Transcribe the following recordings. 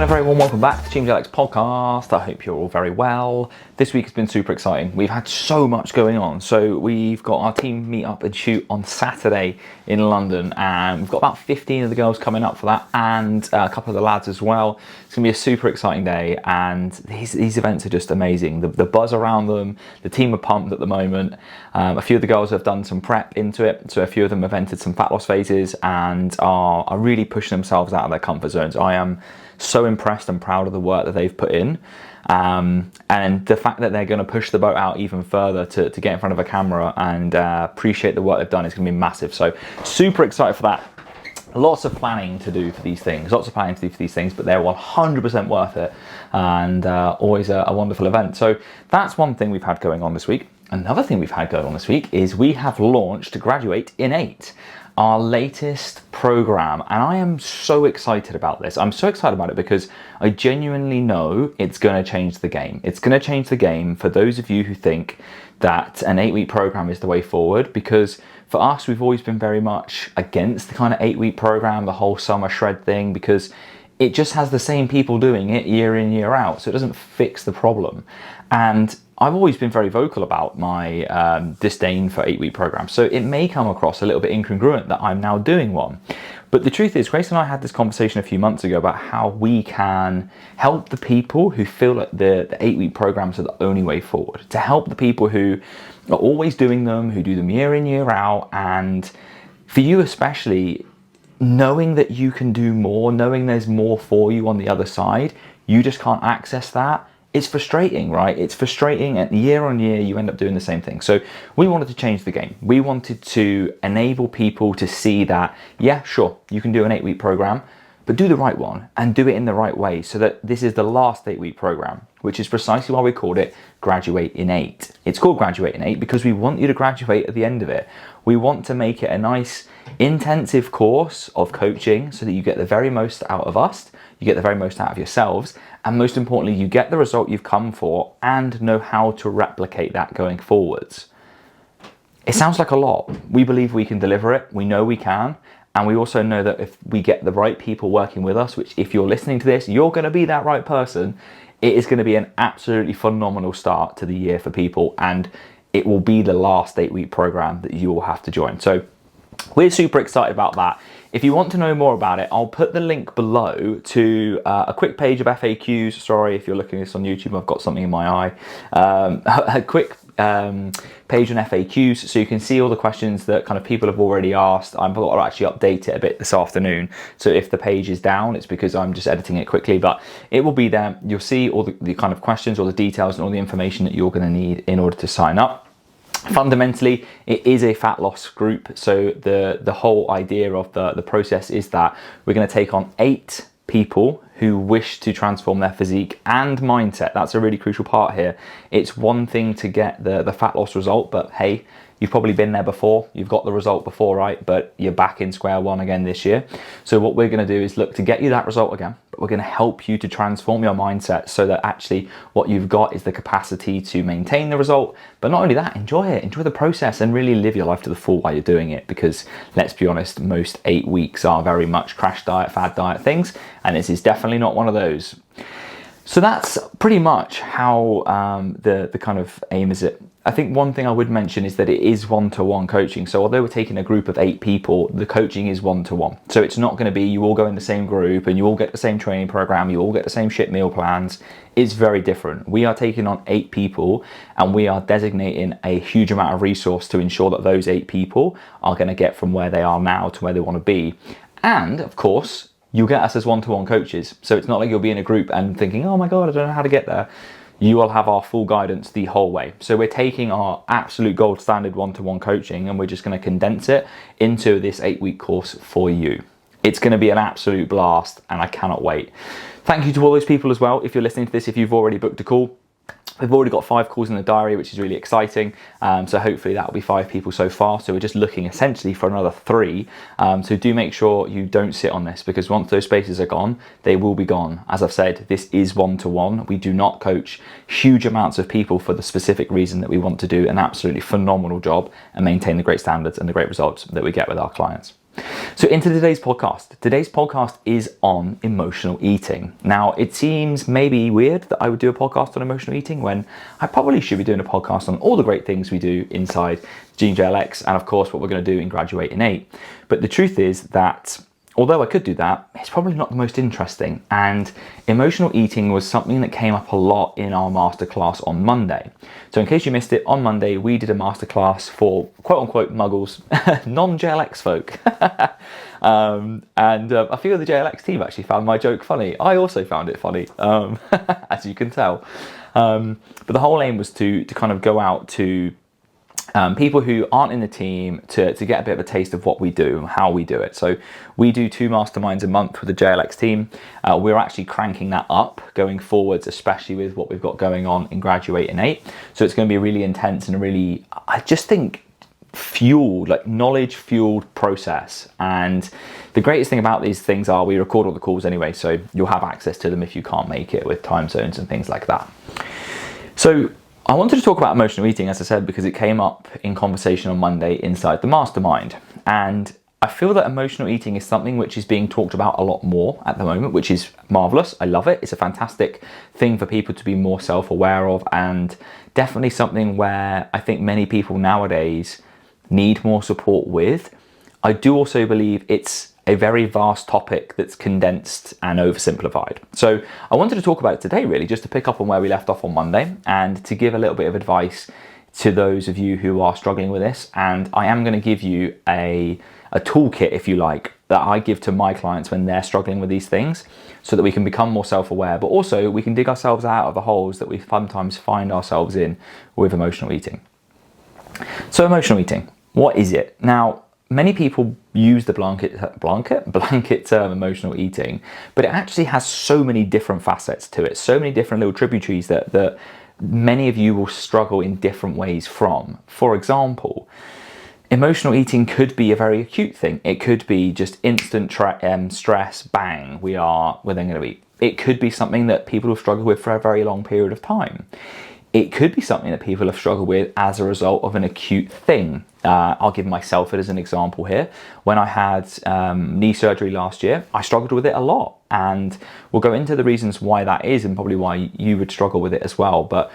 Hello everyone, welcome back to Team JLX podcast. I hope you're all very well. This week has been super exciting. We've had so much going on. So we've got our team meet up and shoot on Saturday in London, and we've got about 15 of the girls coming up for that, and a couple of the lads as well. It's gonna be a super exciting day, and these events are just amazing. The buzz around them, the team are pumped at the moment. A few of the girls have done some prep into it, so a few of them have entered some fat loss phases and are really pushing themselves out of their comfort zones. I am so impressed and proud of the work that they've put in, and the fact that they're going to push the boat out even further to get in front of a camera and appreciate the work they've done is going to be massive. So super excited for that. Lots of planning to do for these things, but they're 100% worth it, and always a wonderful event. So that's one thing we've had going on this week. Another thing we've had going on this week is we have launched Graduate in 8, our latest program, and I am so excited about this. I'm so excited about it because I genuinely know it's going to change the game. It's going to change the game for those of you who think that an 8-week program is the way forward, because for us, we've always been very much against the kind of 8-week program, the whole summer shred thing, because it just has the same people doing it year in, year out, so it doesn't fix the problem. And I've always been very vocal about my disdain for 8-week programs, so it may come across a little bit incongruent that I'm now doing one. But the truth is, Grace and I had this conversation a few months ago about how we can help the people who feel like the 8-week programs are the only way forward, to help the people who are always doing them, who do them year in, year out, and for you especially, knowing that you can do more, knowing there's more for you on the other side, you just can't access that. It's frustrating, right? It's frustrating, and year on year you end up doing the same thing. So we wanted to change the game. We wanted to enable people to see that, yeah, sure, you can do an 8-week program, but do the right one and do it in the right way, so that this is the last 8-week program, which is precisely why we called it Graduate in 8. It's called Graduate in 8 because we want you to graduate at the end of it. We want to make it a nice intensive course of coaching so that you get the very most out of us, you get the very most out of yourselves, and most importantly, you get the result you've come for and know how to replicate that going forwards. It sounds like a lot. We believe we can deliver it. We know we can. And we also know that if we get the right people working with us, which if you're listening to this, you're going to be that right person, it is going to be an absolutely phenomenal start to the year for people. And it will be the last 8-week program that you will have to join. So we're super excited about that. If you want to know more about it, I'll put the link below to a quick page of FAQs. Sorry, if you're looking at this on YouTube, I've got something in my eye. A quick page on FAQs, so you can see all the questions that kind of people have already asked. I've got to actually update it a bit this afternoon. So if the page is down, it's because I'm just editing it quickly, but it will be there. You'll see all the kind of questions, all the details, and all the information that you're going to need in order to sign up. Fundamentally, it is a fat loss group, so the whole idea of the process is that we're going to take on 8 people who wish to transform their physique and mindset. That's a really crucial part here. It's one thing to get the fat loss result, but hey, you've probably been there before, you've got the result before, right? But you're back in square one again this year. So what we're going to do is look to get you that result again, but we're going to help you to transform your mindset so that actually what you've got is the capacity to maintain the result. But not only that, enjoy it, enjoy the process, and really live your life to the full while you're doing it, because let's be honest, most 8 weeks are very much crash diet, fad diet things, and this is definitely not one of those. So that's pretty much how the kind of aim is it. I think one thing I would mention is that it is one-to-one coaching. So although we're taking a group of 8 people, the coaching is one-to-one. So it's not going to be you all go in the same group and you all get the same training program, you all get the same shit meal plans. It's very different. We are taking on 8 people and we are designating a huge amount of resource to ensure that those 8 people are going to get from where they are now to where they want to be. And of course, you'll get us as one-to-one coaches. So it's not like you'll be in a group and thinking, oh my God, I don't know how to get there. You will have our full guidance the whole way. So we're taking our absolute gold standard one-to-one coaching and we're just going to condense it into this 8-week course for you. It's going to be an absolute blast and I cannot wait. Thank you to all those people as well. If you're listening to this, if you've already booked a call, we've already got 5 calls in the diary, which is really exciting. So hopefully that will be 5 people so far. So we're just looking essentially for another 3. So do make sure you don't sit on this, because once those spaces are gone, they will be gone. As I've said, this is one-to-one. We do not coach huge amounts of people for the specific reason that we want to do an absolutely phenomenal job and maintain the great standards and the great results that we get with our clients. So into today's podcast. Today's podcast is on emotional eating. Now, it seems maybe weird that I would do a podcast on emotional eating when I probably should be doing a podcast on all the great things we do inside JLX and of course what we're going to do in Graduate in 8. But the truth is that although I could do that, it's probably not the most interesting. And emotional eating was something that came up a lot in our masterclass on Monday. So in case you missed it, on Monday we did a masterclass for quote unquote muggles, non-JLX folk. A few of the JLX team actually found my joke funny. I also found it funny, as you can tell. But the whole aim was to kind of go out to people who aren't in the team to get a bit of a taste of what we do and how we do it. So we do 2 masterminds a month with the JLX team. We're actually cranking that up going forwards, especially with what we've got going on in Graduate in 8. So it's going to be a really intense and a really, I just think, fueled, like knowledge fueled process. And the greatest thing about these things are we record all the calls anyway, so you'll have access to them if you can't make it with time zones and things like that. So I wanted to talk about emotional eating, as I said, because it came up in conversation on Monday inside the mastermind. And I feel that emotional eating is something which is being talked about a lot more at the moment, which is marvelous. I love it. It's a fantastic thing for people to be more self-aware of, and definitely something where I think many people nowadays need more support with. I do also believe it's a very vast topic that's condensed and oversimplified. So I wanted to talk about it today, really, just to pick up on where we left off on Monday and to give a little bit of advice to those of you who are struggling with this. And I am going to give you a toolkit, if you like, that I give to my clients when they're struggling with these things so that we can become more self-aware, but also we can dig ourselves out of the holes that we sometimes find ourselves in with emotional eating. So emotional eating, what is it? Now, many people use the blanket term emotional eating, but it actually has so many different facets to it, so many different little tributaries that many of you will struggle in different ways from. For example, emotional eating could be a very acute thing. It could be just instant stress, bang, we're then going to eat. It could be something that people have struggled with for a very long period of time. It could be something that people have struggled with as a result of an acute thing. I'll give myself as an example here. When I had knee surgery last year, I struggled with it a lot. And we'll go into the reasons why that is and probably why you would struggle with it as well. But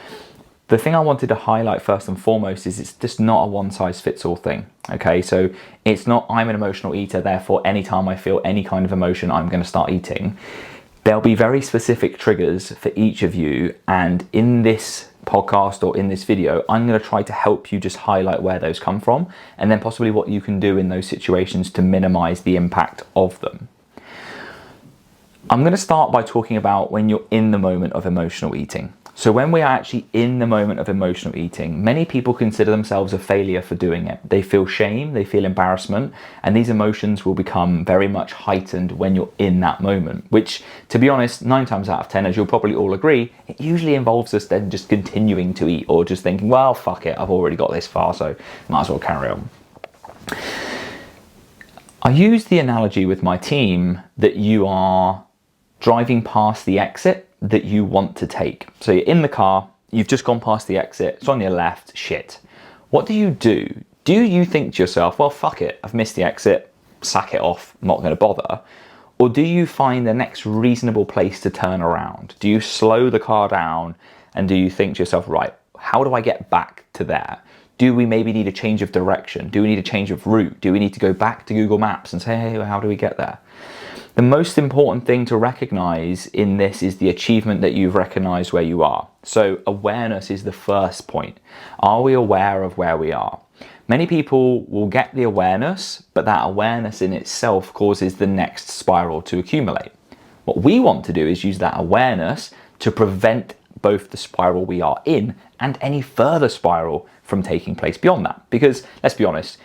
the thing I wanted to highlight first and foremost is it's just not a one-size-fits-all thing. Okay, so it's not I'm an emotional eater, therefore anytime I feel any kind of emotion, I'm going to start eating. There'll be very specific triggers for each of you, and in this podcast or in this video, I'm going to try to help you just highlight where those come from and then possibly what you can do in those situations to minimize the impact of them. I'm going to start by talking about when you're in the moment of emotional eating. So when we are actually in the moment of emotional eating, many people consider themselves a failure for doing it. They feel shame, they feel embarrassment, and these emotions will become very much heightened when you're in that moment, which, to be honest, 9 times out of 10, as you'll probably all agree, it usually involves us then just continuing to eat or just thinking, well, fuck it, I've already got this far, so might as well carry on. I use the analogy with my team that you are driving past the exit that you want to take. So you're in the car, you've just gone past the exit, it's on your left, shit. What do you do? Do you think to yourself, well, fuck it, I've missed the exit, sack it off, I'm not going to bother? Or do you find the next reasonable place to turn around? Do you slow the car down and do you think to yourself, right, how do I get back to there? Do we maybe need a change of direction? Do we need a change of route? Do we need to go back to Google Maps and say, hey, how do we get there? The most important thing to recognize in this is the achievement that you've recognized where you are. So awareness is the first point. Are we aware of where we are? Many people will get the awareness, but that awareness in itself causes the next spiral to accumulate. What we want to do is use that awareness to prevent both the spiral we are in and any further spiral from taking place beyond that. Because let's be honest,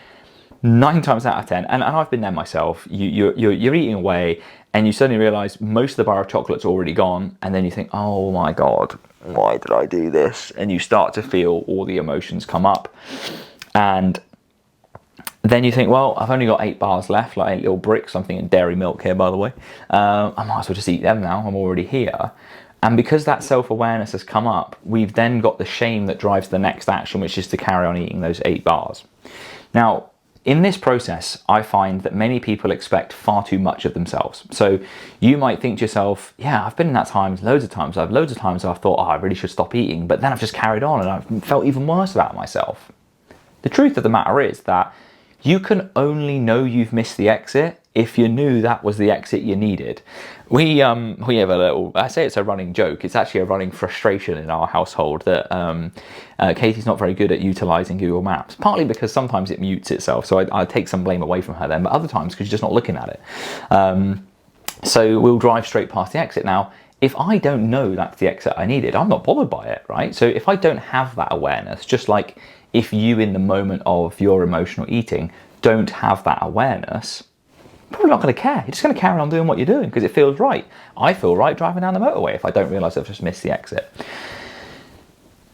9 times out of 10, and I've been there myself, you're eating away and you suddenly realize most of the bar of chocolate's already gone, and then you think, oh my God, why did I do this? And you start to feel all the emotions come up. And then you think, well, I've only got 8 bars left, like 8 little bricks. I'm thinking dairy milk here, by the way. I might as well just eat them now, I'm already here. And because that self-awareness has come up, we've then got the shame that drives the next action, which is to carry on eating those 8 bars. Now, in this process, I find that many people expect far too much of themselves. So you might think to yourself, yeah, I've been in that times, loads of times. I've thought, oh, I really should stop eating, but then I've just carried on and I've felt even worse about myself. The truth of the matter is that you can only know you've missed the exit if you knew that was the exit you needed. We have a little, I say it's a running joke, it's actually a running frustration in our household that Katie's not very good at utilising Google Maps, partly because sometimes it mutes itself, so I take some blame away from her then, but other times because she's just not looking at it. So we'll drive straight past the exit. Now, if I don't know that's the exit I needed, I'm not bothered by it, right? So if I don't have that awareness, just like if you in the moment of your emotional eating don't have that awareness, probably not going to care. You're just going to carry on doing what you're doing because it feels right. I feel right driving down the motorway if I don't realise I've just missed the exit.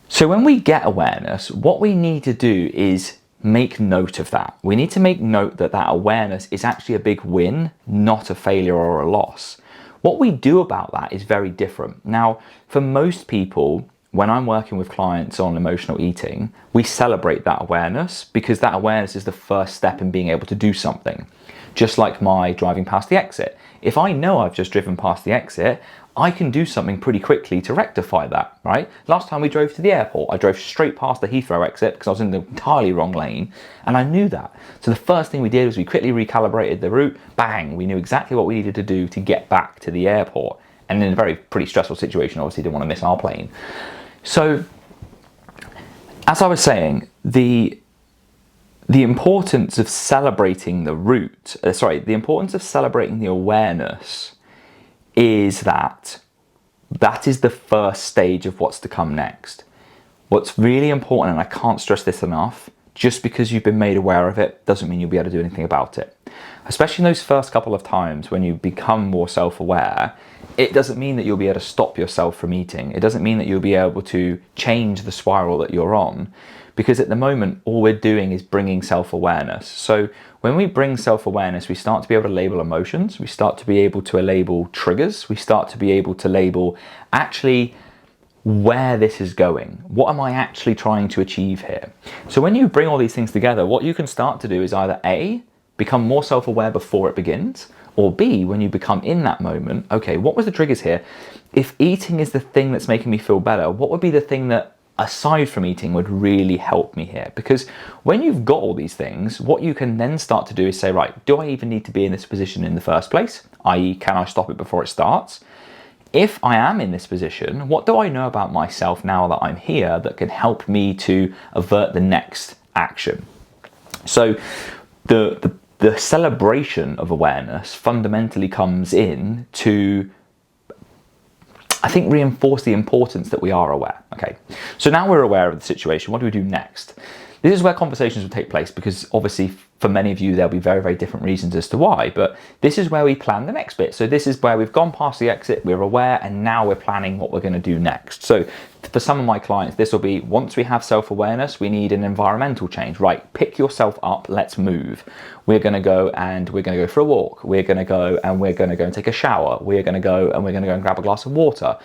So when we get awareness, what we need to do is make note of that. We need to make note that that awareness is actually a big win, not a failure or a loss. What we do about that is very different. Now, for most people, when I'm working with clients on emotional eating, we celebrate that awareness because that awareness is the first step in being able to do something. Just like my driving past the exit. If I know I've just driven past the exit, I can do something pretty quickly to rectify that, right? Last time we drove to the airport, I drove straight past the Heathrow exit because I was in the entirely wrong lane, and I knew that. So the first thing we did was we quickly recalibrated the route, bang, we knew exactly what we needed to do to get back to the airport. And in a pretty stressful situation, obviously didn't want to miss our plane. So, as I was saying, the importance of celebrating the route, the importance of celebrating the awareness is that is the first stage of what's to come next. What's really important, and I can't stress this enough, just because you've been made aware of it doesn't mean you'll be able to do anything about it. Especially in those first couple of times when you become more self-aware, it doesn't mean that you'll be able to stop yourself from eating. It doesn't mean that you'll be able to change the spiral that you're on, because at the moment, all we're doing is bringing self-awareness. So when we bring self-awareness, we start to be able to label emotions, we start to be able to label triggers, we start to be able to label actually where this is going. What am I actually trying to achieve here? So when you bring all these things together, what you can start to do is either A, become more self-aware before it begins, or B, when you become in that moment, okay, what was the triggers here? If eating is the thing that's making me feel better, what would be the thing that aside from eating would really help me here? Because when you've got all these things, what you can then start to do is say, right, do I even need to be in this position in the first place? i.e., can I stop it before it starts? If I am in this position, what do I know about myself now that I'm here that can help me to avert the next action? So the celebration of awareness fundamentally comes in to, I think, reinforce the importance that we are aware. Okay, so now we're aware of the situation. What do we do next? This is where conversations will take place because obviously for many of you there'll be very, very different reasons as to why, but this is where we plan the next bit. So this is where we've gone past the exit, we're aware, and now we're planning what we're going to do next. So for some of my clients, this will be, once we have self-awareness, we need an environmental change. Right, pick yourself up, let's move. We're going to go for a walk. We're going to go and take a shower. We're going to go and grab a glass of water.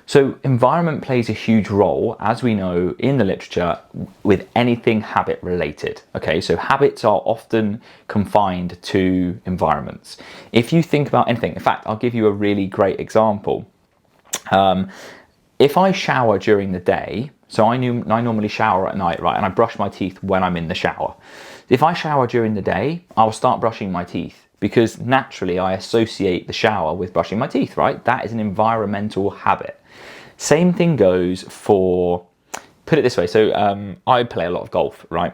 So environment plays a huge role, as we know in the literature, with anything habit related. Okay, so habits are often confined to environments. If you think about anything, in fact, I'll give you a really great example. If I shower during the day, so I normally shower at night, right, and I brush my teeth when I'm in the shower. If I shower during the day, I'll start brushing my teeth because naturally I associate the shower with brushing my teeth, right? That is an environmental habit. Same thing goes for, put it this way, so I play a lot of golf, right?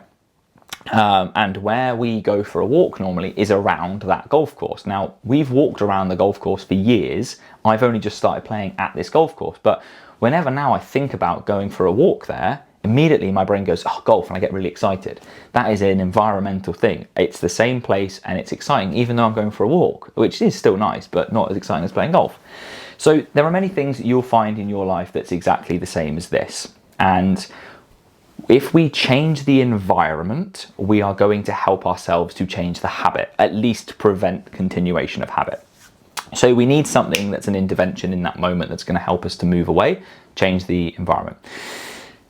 And where we go for a walk normally is around that golf course. Now, we've walked around the golf course for years. I've only just started playing at this golf course, but whenever now I think about going for a walk there, immediately my brain goes, oh, golf, and I get really excited. That is an environmental thing. It's the same place and it's exciting, even though I'm going for a walk, which is still nice, but not as exciting as playing golf. So there are many things that you'll find in your life that's exactly the same as this. And if we change the environment, we are going to help ourselves to change the habit, at least prevent continuation of habit. So we need something that's an intervention in that moment that's going to help us to move away, change the environment.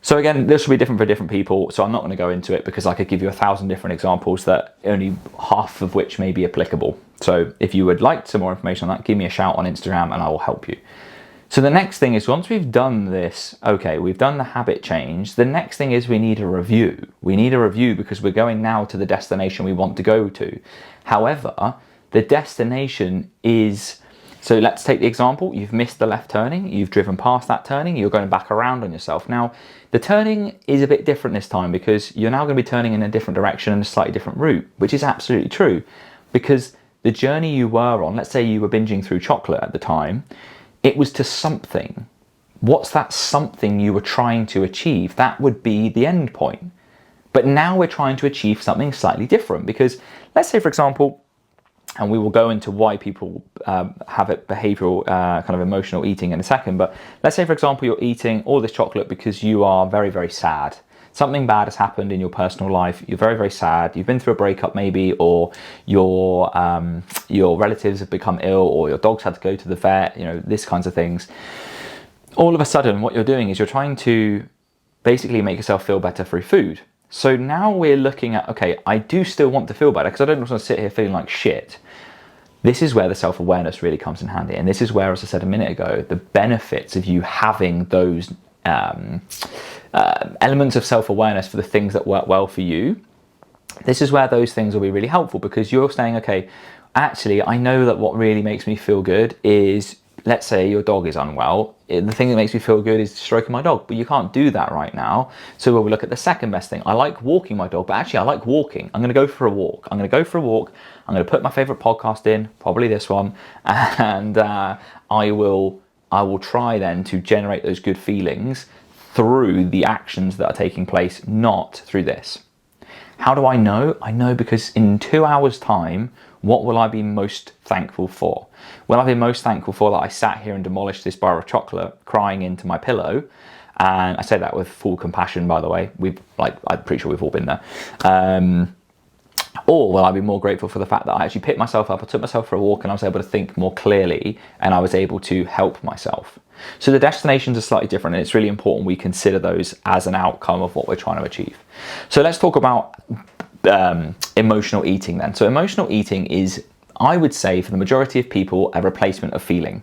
So again, this will be different for different people, so I'm not going to go into it because I could give you 1,000 different examples that only half of which may be applicable. So if you would like some more information on that, give me a shout on Instagram and I will help you. So the next thing is, once we've done this, okay, we've done the habit change, the next thing is we need a review. We need a review because we're going now to the destination we want to go to. However, the destination is... So let's take the example, you've missed the left turning, you've driven past that turning, you're going back around on yourself. Now, the turning is a bit different this time because you're now going to be turning in a different direction and a slightly different route, which is absolutely true. Because the journey you were on, let's say you were binging through chocolate at the time, it was to something. What's that something you were trying to achieve? That would be the end point. But now we're trying to achieve something slightly different because let's say, for example, and we will go into why people have it behavioral, kind of emotional eating in a second. But let's say, for example, you're eating all this chocolate because you are very, very sad. Something bad has happened in your personal life. You're very, very sad. You've been through a breakup maybe, or your relatives have become ill, or your dog's had to go to the vet, these kinds of things. All of a sudden, what you're doing is you're trying to basically make yourself feel better through food. So now we're looking at, okay, I do still want to feel better because I don't want to sit here feeling like shit. This is where the self-awareness really comes in handy. And this is where, as I said a minute ago, the benefits of you having those elements of self-awareness for the things that work well for you. This is where those things will be really helpful because you're saying, okay, actually, I know that what really makes me feel good is, let's say your dog is unwell. The thing that makes me feel good is stroking my dog, but you can't do that right now. So we'll look at the second best thing. I like walking my dog, but actually I like walking. I'm going to go for a walk. I'm going to go for a walk. I'm going to put my favorite podcast in, probably this one, and I will try then to generate those good feelings through the actions that are taking place, not through this. How do I know? I know because in 2 hours' time, what will I be most thankful for? Will I be most thankful for that I sat here and demolished this bar of chocolate, crying into my pillow? And I say that with full compassion, by the way. I'm pretty sure we've all been there. Or will I be more grateful for the fact that I actually picked myself up, I took myself for a walk and I was able to think more clearly and I was able to help myself. So the destinations are slightly different and it's really important we consider those as an outcome of what we're trying to achieve. So let's talk about emotional eating then. So emotional eating is, I would say, for the majority of people, a replacement of feeling.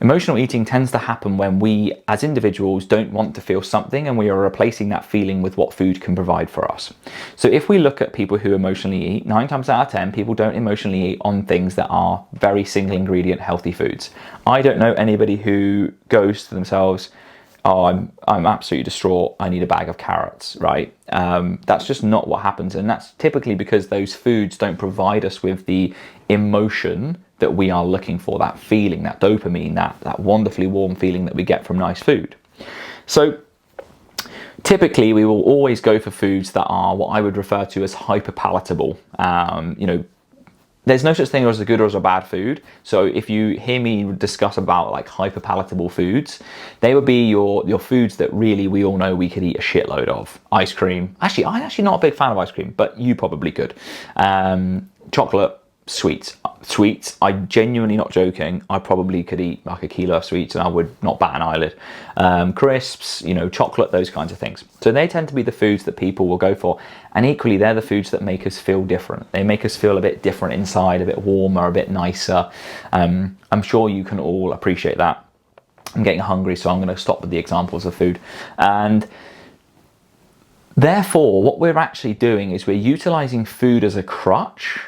Emotional eating tends to happen when we, as individuals, don't want to feel something and we are replacing that feeling with what food can provide for us. So if we look at people who emotionally eat, 9 times out of 10, people don't emotionally eat on things that are very single ingredient healthy foods. I don't know anybody who goes to themselves, oh, I'm absolutely distraught, I need a bag of carrots, right? That's just not what happens. And that's typically because those foods don't provide us with the emotion that we are looking for, that feeling, that dopamine, that wonderfully warm feeling that we get from nice food. So typically we will always go for foods that are what I would refer to as hyper palatable. There's no such thing as a good or as a bad food. So if you hear me discuss about like hyper palatable foods, they would be your foods that really we all know we could eat a shitload of. Ice cream. Actually, I'm actually not a big fan of ice cream, but you probably could. Chocolate, sweets. I'm genuinely not joking. I probably could eat like a kilo of sweets and I would not bat an eyelid. Crisps, chocolate, those kinds of things. So they tend to be the foods that people will go for. And equally, they're the foods that make us feel different. They make us feel a bit different inside, a bit warmer, a bit nicer. I'm sure you can all appreciate that. I'm getting hungry, so I'm going to stop with the examples of food. And therefore, what we're actually doing is we're utilizing food as a crutch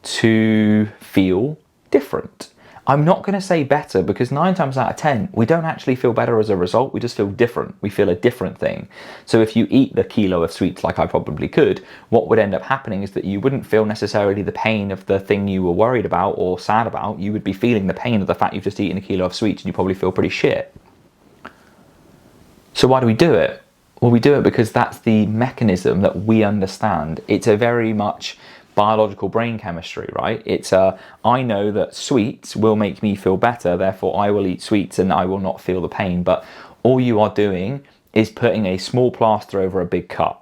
to feel different. I'm not going to say better because 9 times out of 10, we don't actually feel better as a result. We just feel different. We feel a different thing. So if you eat the kilo of sweets like I probably could, what would end up happening is that you wouldn't feel necessarily the pain of the thing you were worried about or sad about. You would be feeling the pain of the fact you've just eaten a kilo of sweets and you probably feel pretty shit. So why do we do it? Well, we do it because that's the mechanism that we understand. It's a very much biological brain chemistry, right? It's I know that sweets will make me feel better, therefore I will eat sweets and I will not feel the pain. But all you are doing is putting a small plaster over a big cut.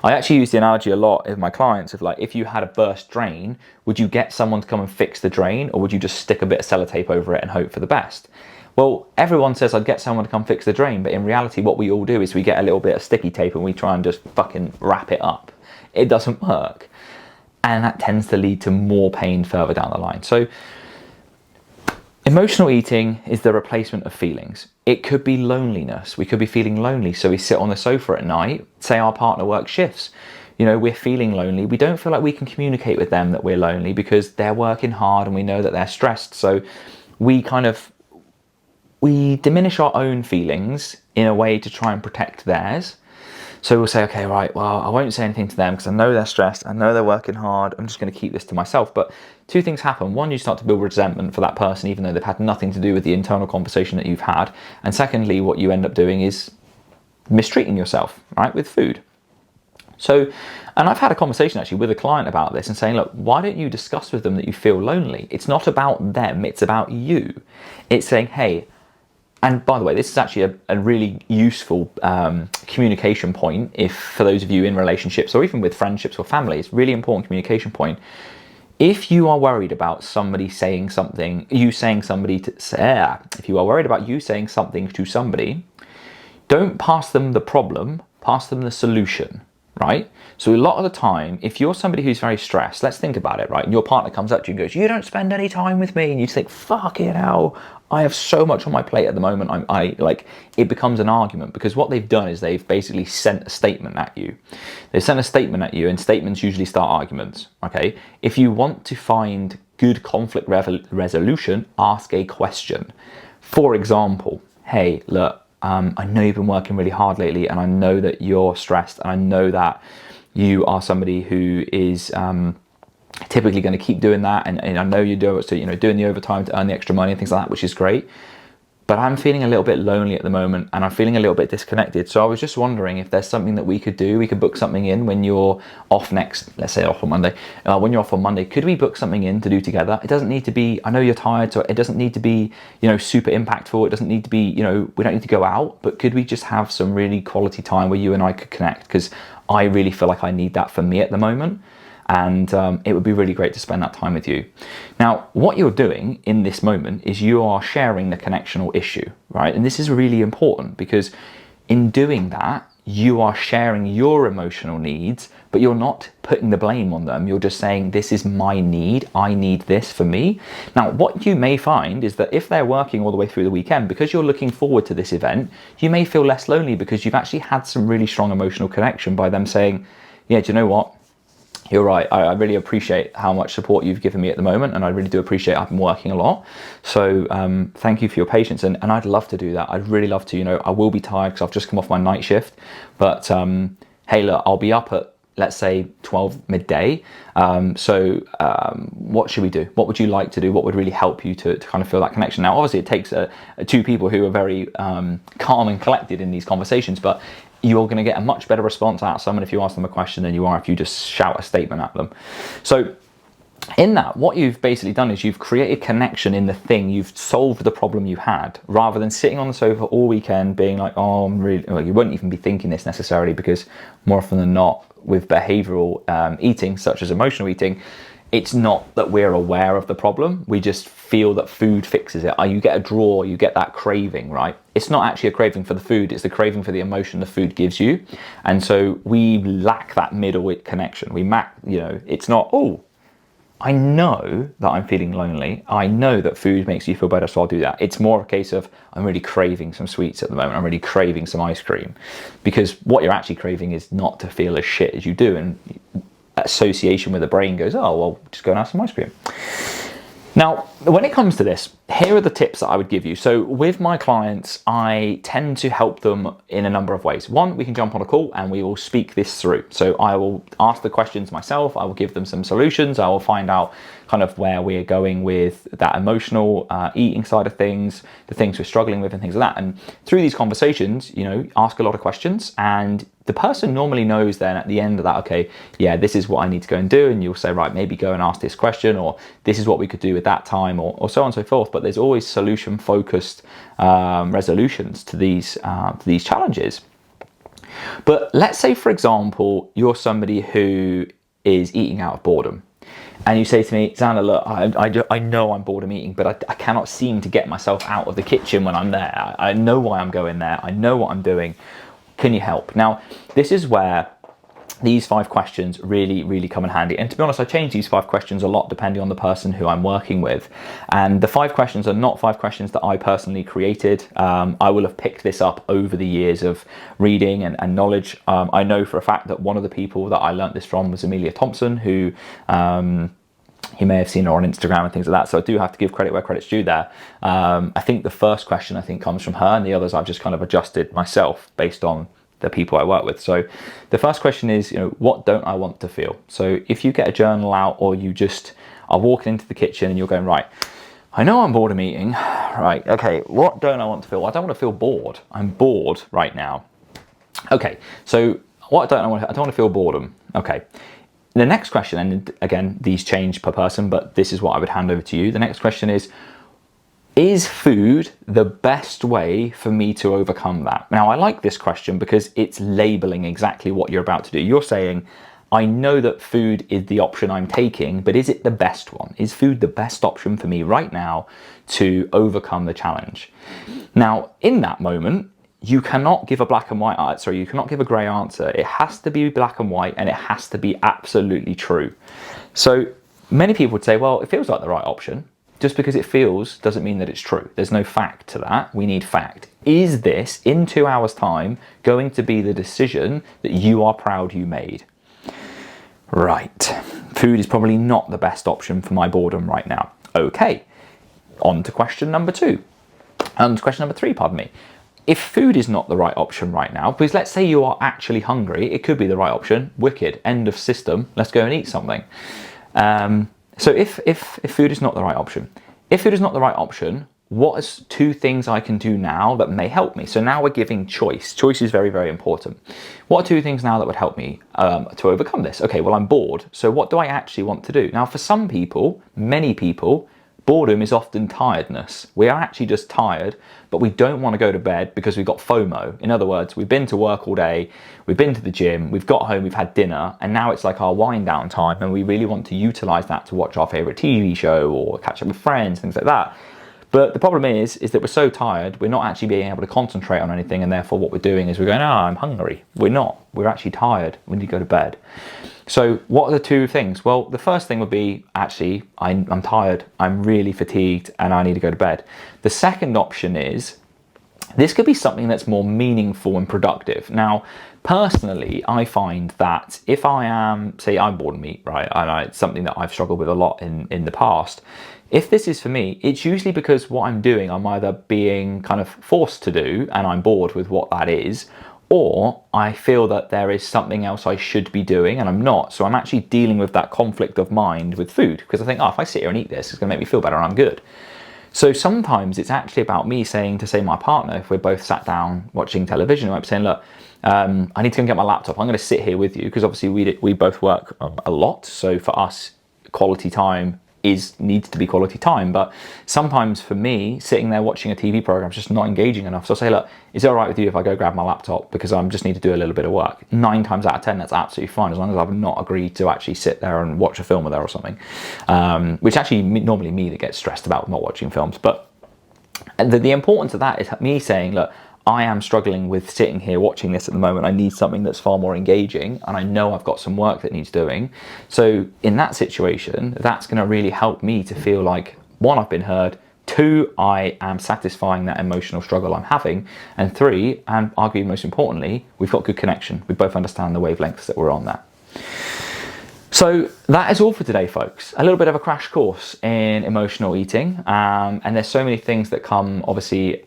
I actually use the analogy a lot with my clients of like, if you had a burst drain, would you get someone to come and fix the drain or would you just stick a bit of sellotape over it and hope for the best? Well, everyone says I'd get someone to come fix the drain, but in reality what we all do is we get a little bit of sticky tape and we try and just fucking wrap it up. It doesn't work. And that tends to lead to more pain further down the line. So emotional eating is the replacement of feelings. It could be loneliness. We could be feeling lonely, so we sit on the sofa at night, say our partner works shifts. You know, we're feeling lonely. We don't feel like we can communicate with them that we're lonely because they're working hard and we know that they're stressed. So we diminish our own feelings in a way to try and protect theirs. So we'll say, okay, right, well, I won't say anything to them because I know they're stressed. I know they're working hard. I'm just going to keep this to myself. But two things happen. One, you start to build resentment for that person, even though they've had nothing to do with the internal conversation that you've had. And secondly, what you end up doing is mistreating yourself, right, with food. So, and I've had a conversation actually with a client about this and saying, look, why don't you discuss with them that you feel lonely? It's not about them, it's about you. It's saying, hey, and by the way, this is actually a really useful communication point if for those of you in relationships or even with friendships or family, it's a really important communication point. If you are worried about somebody saying something, if you are worried about you saying something to somebody, don't pass them the problem, pass them the solution. Right? So a lot of the time, if you're somebody who's very stressed, let's think about it, right? And your partner comes up to you and goes, you don't spend any time with me. And you think, fuck it, hell, I have so much on my plate at the moment. It becomes an argument because what they've done is they've basically sent a statement at you. They sent a statement at you and statements usually start arguments, okay? If you want to find good conflict resolution, ask a question. For example, hey, look, I know you've been working really hard lately and I know that you're stressed and I know that you are somebody who is typically going to keep doing that and I know you do it, so doing the overtime to earn the extra money and things like that, which is great. But I'm feeling a little bit lonely at the moment and I'm feeling a little bit disconnected. So I was just wondering if there's something that we could do. We could book something in when you're off next, let's say off on Monday. When you're off on Monday, could we book something in to do together? It doesn't need to be, I know you're tired, so it doesn't need to be, super impactful. It doesn't need to be, we don't need to go out, but could we just have some really quality time where you and I could connect? Because I really feel like I need that for me at the moment. And it would be really great to spend that time with you. Now, what you're doing in this moment is you are sharing the connectional issue, right? And this is really important because in doing that, you are sharing your emotional needs, but you're not putting the blame on them. You're just saying, this is my need. I need this for me. Now, what you may find is that if they're working all the way through the weekend, because you're looking forward to this event, you may feel less lonely because you've actually had some really strong emotional connection by them saying, yeah, do you know what? You're right. I really appreciate how much support you've given me at the moment, and I really do appreciate I've been working a lot. So thank you for your patience, and I'd love to do that. I'd really love to. I will be tired because I've just come off my night shift, but hey, look, I'll be up at, let's say, 12 midday. What should we do? What would you like to do? What would really help you to kind of feel that connection? Now, obviously, it takes two people who are very calm and collected in these conversations, but you're going to get a much better response out of someone if you ask them a question than you are if you just shout a statement at them. So in that, what you've basically done is you've created connection in the thing. You've solved the problem you had rather than sitting on the sofa all weekend being like, oh, I'm really, well, you wouldn't even be thinking this necessarily because more often than not with behavioral eating, such as emotional eating, it's not that we're aware of the problem. We just feel that food fixes it. You get a draw, you get that craving, right? It's not actually a craving for the food, it's the craving for the emotion the food gives you. And so we lack that middle connection. It's not, oh, I know that I'm feeling lonely. I know that food makes you feel better, so I'll do that. It's more a case of, I'm really craving some sweets at the moment. I'm really craving some ice cream. Because what you're actually craving is not to feel as shit as you do. And association with the brain goes, oh, well, just go and have some ice cream. Now, when it comes to this, here are the tips that I would give you. So with my clients, I tend to help them in a number of ways. One, we can jump on a call and we will speak this through. So I will ask the questions myself. I will give them some solutions. I will find out kind of where we're going with that emotional eating side of things, the things we're struggling with and things like that. And through these conversations, ask a lot of questions, and the person normally knows then at the end of that, okay, yeah, this is what I need to go and do. And you'll say, right, maybe go and ask this question, or this is what we could do at that time, or so on and so forth. But there's always solution focused resolutions to these challenges. But let's say, for example, you're somebody who is eating out of boredom. and you say to me, Xander, look, I know I'm bored of eating, but I cannot seem to get myself out of the kitchen when I'm there. I know why I'm going there. I know what I'm doing. Can you help? Now, this is where these 5 questions really, really come in handy. And to be honest, I change these 5 questions a lot depending on the person who I'm working with. And the 5 questions are not 5 questions that I personally created. I will have picked this up over the years of reading and knowledge. I know for a fact that one of the people that I learnt this from was Amelia Thompson, who you may have seen her on Instagram and things like that. So I do have to give credit where credit's due there. I think the first question comes from her, and the others I've just kind of adjusted myself based on the people I work with. So the first question is, what don't I want to feel? So if you get a journal out, or you just are walking into the kitchen and you're going, right, I know I'm bored of eating, right, okay, what don't I want to feel? I don't want to feel bored. I'm bored right now. Okay, so what don't I want to, I don't want to feel boredom. Okay. The next question, and again, these change per person, but this is what I would hand over to you. The next question is food the best way for me to overcome that? Now, I like this question because it's labeling exactly what you're about to do. You're saying, I know that food is the option I'm taking, but is it the best one? Is food the best option for me right now to overcome the challenge? Now, in that moment, you cannot give a black and white answer. You cannot give a grey answer. It has to be black and white, and it has to be absolutely true. So many people would say, well, it feels like the right option. Just because it feels doesn't mean that it's true. There's no fact to that. We need fact. Is this, in 2 hours' time, going to be the decision that you are proud you made? Right. Food is probably not the best option for my boredom right now. Okay. On to question number 2. Question number 3, pardon me. If food is not the right option right now, because let's say you are actually hungry, it could be the right option. Wicked. End of system. Let's go and eat something. So if food is not the right option, what is 2 things I can do now that may help me? So now we're giving choice. Choice is very, very important. What are 2 things now that would help me to overcome this? Okay, well, I'm bored. So what do I actually want to do? Now, for some people, many people, boredom is often tiredness. We are actually just tired, but we don't want to go to bed because we've got FOMO. In other words, we've been to work all day, we've been to the gym, we've got home, we've had dinner, and now it's like our wind down time, and we really want to utilize that to watch our favorite TV show or catch up with friends, things like that. But the problem is that we're so tired, we're not actually being able to concentrate on anything, and therefore what we're doing is we're going, I'm hungry. We're not. We're actually tired. We need to go to bed. So what are the 2 things? Well, the first thing would be, actually, I'm tired, I'm really fatigued, and I need to go to bed. The second option is, this could be something that's more meaningful and productive. Now, personally, I find that if I am, say I'm bored of meat, right, and it's something that I've struggled with a lot in the past, if this is for me, it's usually because what I'm doing, I'm either being kind of forced to do, and I'm bored with what that is, or I feel that there is something else I should be doing and I'm not. So I'm actually dealing with that conflict of mind with food, because I think, if I sit here and eat this, it's going to make me feel better and I'm good. So sometimes it's actually about me saying to, say, my partner, if we're both sat down watching television, I might be saying, look, I need to go and get my laptop. I'm going to sit here with you, because obviously we both work a lot. So for us, quality time needs to be quality time, but sometimes for me, sitting there watching a TV program is just not engaging enough. So I say, look, is it all right with you if I go grab my laptop, because I just need to do a little bit of work? 9 times out of 10, that's absolutely fine, as long as I've not agreed to actually sit there and watch a film with her or something, which actually normally me that gets stressed about not watching films. But the importance of that is me saying, look, I am struggling with sitting here watching this at the moment. I need something that's far more engaging, and I know I've got some work that needs doing. So in that situation, that's going to really help me to feel like, 1, I've been heard, 2, I am satisfying that emotional struggle I'm having, and 3, and arguably most importantly, we've got good connection. We both understand the wavelengths that we're on there. So that is all for today, folks. A little bit of a crash course in emotional eating, and there's so many things that come, obviously,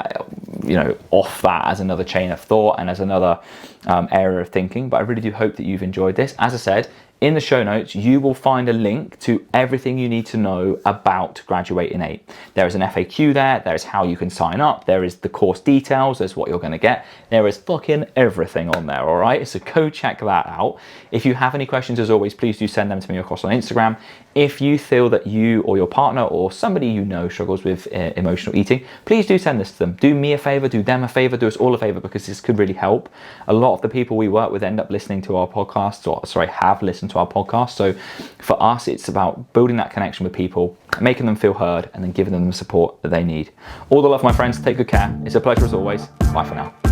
off that as another chain of thought and as another area of thinking. But I really do hope that you've enjoyed this. As I said, in the show notes, you will find a link to everything you need to know about Graduate Innate. There is an FAQ there. There is how you can sign up. There is the course details. There's what you're going to get. There is fucking everything on there, all right? So go check that out. If you have any questions, as always, please do send them to me across on Instagram. If you feel that you or your partner or somebody you know struggles with emotional eating, please do send this to them. Do me a favor, do them a favor, do us all a favor, because this could really help. A lot of the people we work with end up listening to our podcasts, or have listened to our podcast. So for us, it's about building that connection with people, making them feel heard, and then giving them the support that they need. All the love, my friends. Take good care. It's a pleasure as always. Bye for now.